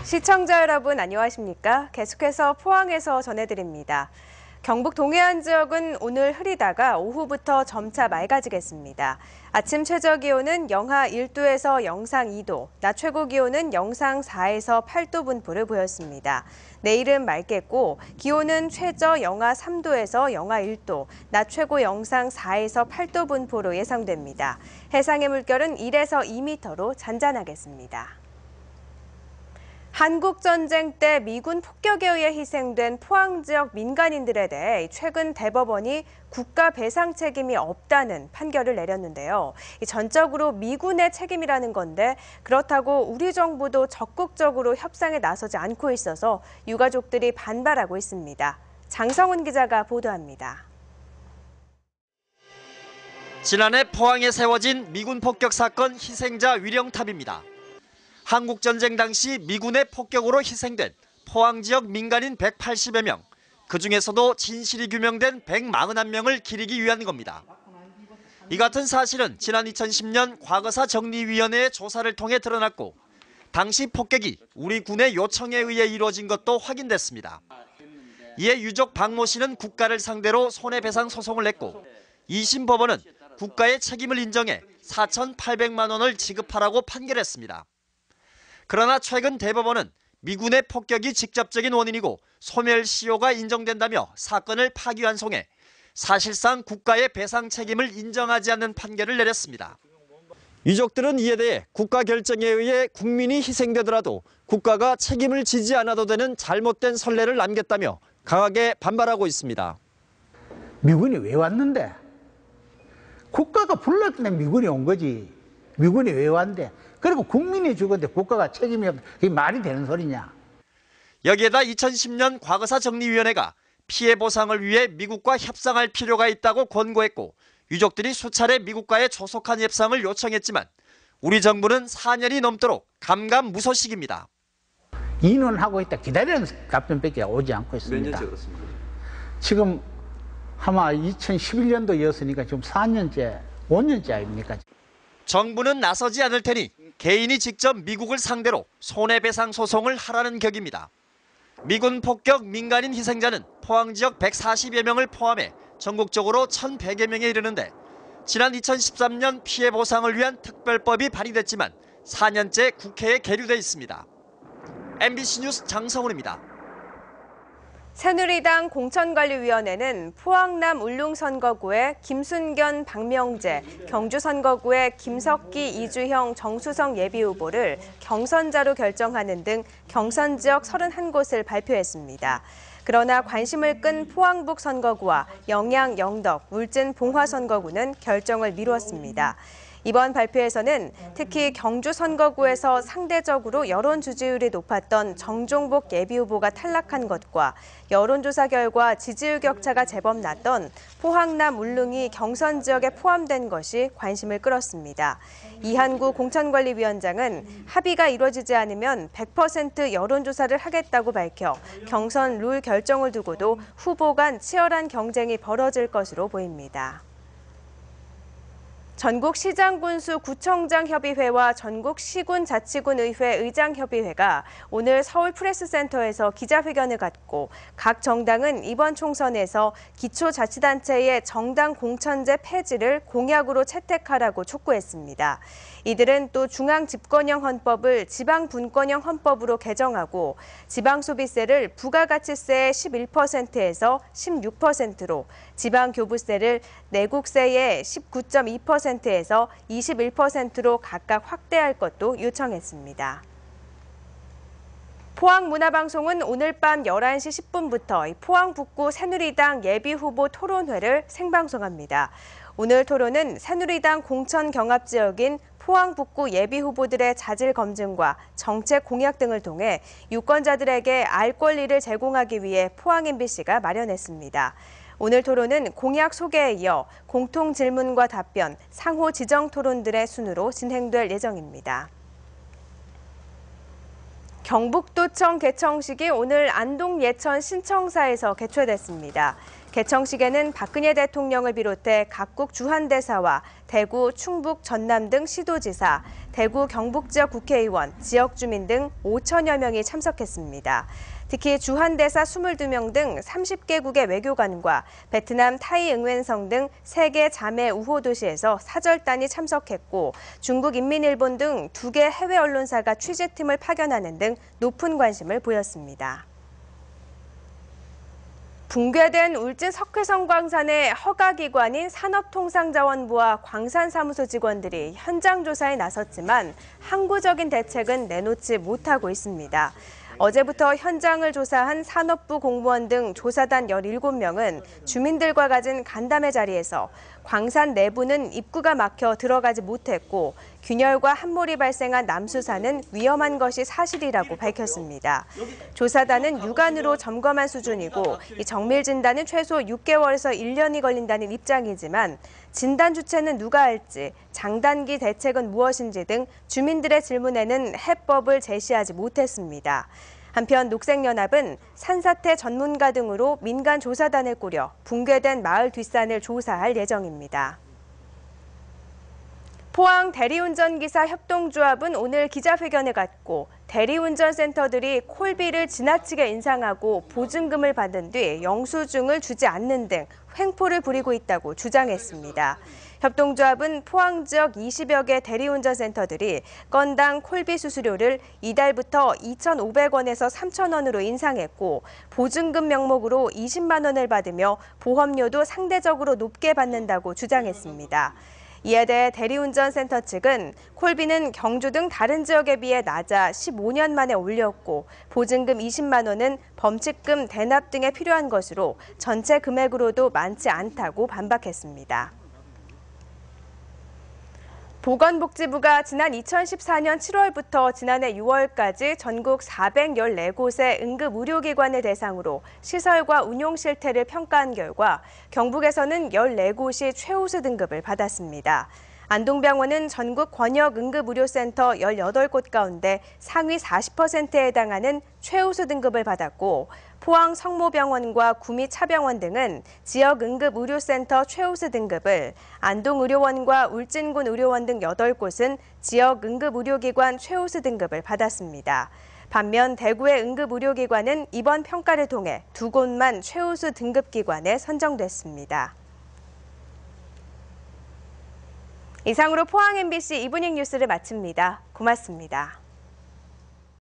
시청자 여러분 안녕하십니까? 계속해서 포항에서 전해드립니다. 경북 동해안 지역은 오늘 흐리다가 오후부터 점차 맑아지겠습니다. 아침 최저기온은 영하 1도에서 영상 2도, 낮 최고기온은 영상 4에서 8도 분포를 보였습니다. 내일은 맑겠고 기온은 최저 영하 3도에서 영하 1도, 낮 최고 영상 4에서 8도 분포로 예상됩니다. 해상의 물결은 1에서 2m로 잔잔하겠습니다. 한국전쟁 때 미군 폭격에 의해 희생된 포항 지역 민간인들에 대해 최근 대법원이 국가 배상 책임이 없다는 판결을 내렸는데요. 전적으로 미군의 책임이라는 건데 그렇다고 우리 정부도 적극적으로 협상에 나서지 않고 있어서 유가족들이 반발하고 있습니다. 장성훈 기자가 보도합니다. 지난해 포항에 세워진 미군 폭격 사건 희생자 위령탑입니다. 한국전쟁 당시 미군의 폭격으로 희생된 포항 지역 민간인 180여 명, 그중에서도 진실이 규명된 141명을 기리기 위한 겁니다. 이 같은 사실은 지난 2010년 과거사 정리위원회의 조사를 통해 드러났고 당시 폭격이 우리 군의 요청에 의해 이루어진 것도 확인됐습니다. 이에 유족 박모 씨는 국가를 상대로 손해배상 소송을 냈고 2심 법원은 국가의 책임을 인정해 4,800만 원을 지급하라고 판결했습니다. 그러나 최근 대법원은 미군의 폭격이 직접적인 원인이고 소멸시효가 인정된다며 사건을 파기환송해 사실상 국가의 배상 책임을 인정하지 않는 판결을 내렸습니다. 유족들은 이에 대해 국가 결정에 의해 국민이 희생되더라도 국가가 책임을 지지 않아도 되는 잘못된 선례를 남겼다며 강하게 반발하고 있습니다. 미군이 왜 왔는데? 국가가 불렀기 때문에 미군이 온 거지. 미군이 왜 왔는데? 그리고 국민이 죽었는데 국가가 책임이 없다. 그게 말이 되는 소리냐? 여기에다 2010년 과거사 정리위원회가 피해 보상을 위해 미국과 협상할 필요가 있다고 권고했고 유족들이 수차례 미국과의 조속한 협상을 요청했지만 우리 정부는 4년이 넘도록 감감무소식입니다. 2년 하고 있다 기다리는 답변밖에 오지 않고 있습니다. 몇 년째 그렇습니까? 지금 아마 2011년도였으니까 지금 4년째, 5년째 아닙니까? 정부는 나서지 않을 테니 개인이 직접 미국을 상대로 손해배상 소송을 하라는 격입니다. 미군 폭격 민간인 희생자는 포항 지역 140여 명을 포함해 전국적으로 1,100여 명에 이르는데 지난 2013년 피해 보상을 위한 특별법이 발의됐지만 4년째 국회에 계류돼 있습니다. MBC 뉴스 장성훈입니다. 새누리당 공천관리위원회는 포항남 울릉선거구의 김순견, 박명재, 경주선거구의 김석기, 이주형, 정수성 예비후보를 경선자로 결정하는 등 경선지역 31곳을 발표했습니다. 그러나 관심을 끈 포항북 선거구와 영양, 영덕, 울진, 봉화 선거구는 결정을 미뤘습니다. 이번 발표에서는 특히 경주 선거구에서 상대적으로 여론 지지율이 높았던 정종복 예비후보가 탈락한 것과 여론조사 결과 지지율 격차가 제법 났던 포항남 울릉이 경선 지역에 포함된 것이 관심을 끌었습니다. 이한구 공천관리위원장은 합의가 이루어지지 않으면 100% 여론조사를 하겠다고 밝혀 경선 룰 결정을 두고도 후보 간 치열한 경쟁이 벌어질 것으로 보입니다. 전국시장군수구청장협의회와 전국시군자치군의회 의장협의회가 오늘 서울프레스센터에서 기자회견을 갖고 각 정당은 이번 총선에서 기초자치단체의 정당 공천제 폐지를 공약으로 채택하라고 촉구했습니다. 이들은 또 중앙집권형 헌법을 지방분권형 헌법으로 개정하고 지방소비세를 부가가치세의 11%에서 16%로 지방교부세를 내국세의 19.2%에서 21%로 각각 확대할 것도 요청했습니다. 포항문화방송은 오늘 밤 11시 10분부터 포항 북구 새누리당 예비후보 토론회를 생방송합니다. 오늘 토론은 새누리당 공천 경합 지역인 포항 북구 예비후보들의 자질 검증과 정책 공약 등을 통해 유권자들에게 알 권리를 제공하기 위해 포항 MBC가 마련했습니다. 오늘 토론은 공약 소개에 이어 공통 질문과 답변, 상호 지정 토론들의 순으로 진행될 예정입니다. 경북도청 개청식이 오늘 안동 예천 신청사에서 개최됐습니다. 개청식에는 박근혜 대통령을 비롯해 각국 주한대사와 대구, 충북, 전남 등 시도지사, 대구 경북 지역 국회의원, 지역 주민 등 5천여 명이 참석했습니다. 특히 주한대사 22명 등 30개국의 외교관과 베트남 타이 응웬성 등 세계 자매 우호 도시에서 사절단이 참석했고 중국 인민일본 등 2개 해외 언론사가 취재팀을 파견하는 등 높은 관심을 보였습니다. 붕괴된 울진 석회성 광산의 허가기관인 산업통상자원부와 광산사무소 직원들이 현장 조사에 나섰지만 항구적인 대책은 내놓지 못하고 있습니다. 어제부터 현장을 조사한 산업부 공무원 등 조사단 17명은 주민들과 가진 간담회 자리에서 광산 내부는 입구가 막혀 들어가지 못했고 균열과 함몰이 발생한 남수산은 위험한 것이 사실이라고 밝혔습니다. 조사단은 육안으로 점검한 수준이고 이 정밀 진단은 최소 6개월에서 1년이 걸린다는 입장이지만 진단 주체는 누가 할지, 장단기 대책은 무엇인지 등 주민들의 질문에는 해법을 제시하지 못했습니다. 한편 녹색연합은 산사태 전문가 등으로 민간 조사단을 꾸려 붕괴된 마을 뒷산을 조사할 예정입니다. 포항 대리운전기사 협동조합은 오늘 기자회견을 갖고 대리운전센터들이 콜비를 지나치게 인상하고 보증금을 받은 뒤 영수증을 주지 않는 등 횡포를 부리고 있다고 주장했습니다. 협동조합은 포항 지역 20여 개 대리운전센터들이 건당 콜비 수수료를 이달부터 2,500원에서 3,000원으로 인상했고 보증금 명목으로 20만 원을 받으며 보험료도 상대적으로 높게 받는다고 주장했습니다. 이에 대해 대리운전센터 측은 콜비는 경주 등 다른 지역에 비해 낮아 15년 만에 올렸고 보증금 20만 원은 범칙금 대납 등에 필요한 것으로 전체 금액으로도 많지 않다고 반박했습니다. 보건복지부가 지난 2014년 7월부터 지난해 6월까지 전국 414곳의 응급의료기관을 대상으로 시설과 운용 실태를 평가한 결과 경북에서는 14곳이 최우수 등급을 받았습니다. 안동병원은 전국 권역응급의료센터 18곳 가운데 상위 40%에 해당하는 최우수 등급을 받았고 포항 성모병원과 구미차병원 등은 지역응급의료센터 최우수 등급을, 안동의료원과 울진군 의료원 등 8곳은 지역응급의료기관 최우수 등급을 받았습니다. 반면 대구의 응급의료기관은 이번 평가를 통해 2곳만 최우수 등급기관에 선정됐습니다. 이상으로 포항 MBC 이브닝 뉴스를 마칩니다. 고맙습니다.